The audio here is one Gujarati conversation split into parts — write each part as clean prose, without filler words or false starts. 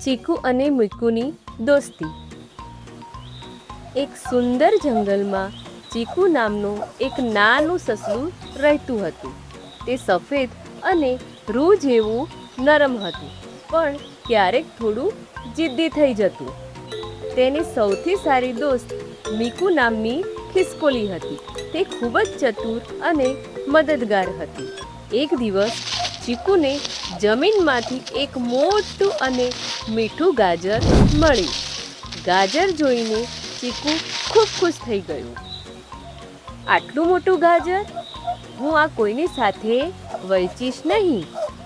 ચીકુ અને મીકુની દોસ્તી। એક સુંદર જંગલમાં ચીકુ નામનું એક નાનું સસલું રહેતું હતું। તે સફેદ અને રૂ જેવું નરમ હતું, પણ ક્યારેક થોડું જિદ્દી થઈ જતું। તેની સૌથી સારી દોસ્ત મીકુ નામની ખિસકોલી હતી। તે ખૂબ જ ચતુર અને મદદગાર હતી। એક દિવસ ચીકુને જમીનમાંથી એક મોટું અને મીઠું ગાજર મળ્યું। ગાજર જોઈને ચીકુ ખૂબ ખુશ થઈ ગયો। આટલું મોટું ગાજર! હું આ કોઈની સાથે વહેંચીશ નહીં।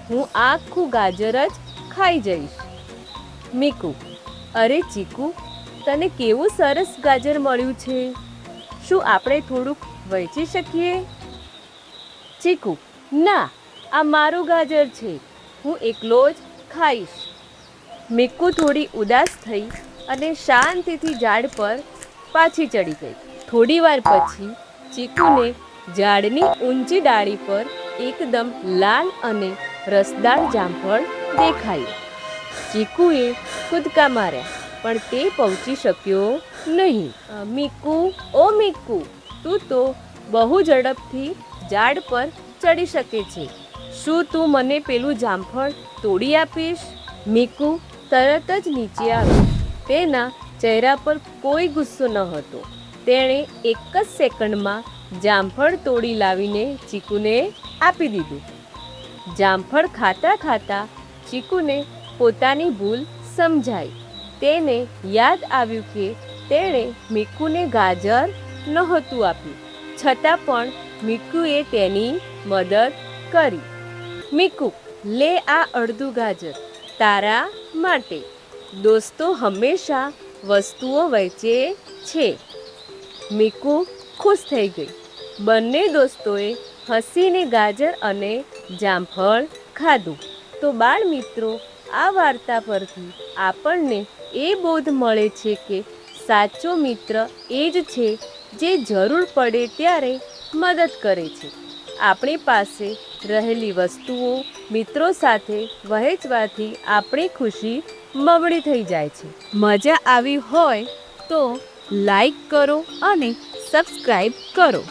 હું આખું ગાજર જ ખાઈ જઈશ। મીકુ: અરે ચીકુ, તને કેવું સરસ ગાજર મળ્યું છે। શું આપણે થોડુંક વહેંચી શકીએ? ચીકુ: ના, આ મારું ગાજર છે, હું એકલો જ ખાઈશ। મીકુ થોડી ઉદાસ થઈ અને શાંતિથી ઝાડ પર પાછી ચડી ગઈ। થોડી વાર પછી ચીકુને ઝાડની ઊંચી ડાળી પર એકદમ લાલ અને રસદાર જામફળ દેખાયું। ચીકુએ કૂદકા માર્યા, પણ તે પહોંચી શક્યો નહીં। મીકુ, ઓ મીકુ, તું તો બહુ ઝડપથી ઝાડ પર ચડી શકે છે। શું તું મને પેલું જામફળ તોડી આપીશ? મીકુ તરત જ નીચે આવ્યો। તેના ચહેરા પર કોઈ ગુસ્સો ન હતો। તેણે એક જ સેકન્ડમાં જામફળ તોડી લાવીને ચીકુને આપી દીધું। જામફળ ખાતા ખાતા ચીકુને પોતાની ભૂલ સમજાઈ। તેને યાદ આવ્યું કે તેણે મીકુને ગાજર નહોતું આપ્યું, છતાં પણ મીકુએ તેની મદદ કરી। મીકુ, લે આ અડધું ગાજર તારા માટે। દોસ્તો હંમેશા વસ્તુઓ વહેંચે છે। મીકુ ખુશ થઈ ગઈ। બંને દોસ્તોએ હસીને ગાજર અને જામફળ ખાધું। તો બાળ મિત્રો, આ વાર્તા પરથી આપણને એ બોધ મળે છે કે સાચો મિત્ર એ જ છે જે જરૂર પડે ત્યારે મદદ કરે છે। આપણી પાસે રહેલી વસ્તુઓ મિત્રો સાથે વહેંચવાથી આપણી ખુશી બમણી થઈ જાય છે। મજા આવી હોય તો લાઈક કરો અને સબસ્ક્રાઈબ કરો।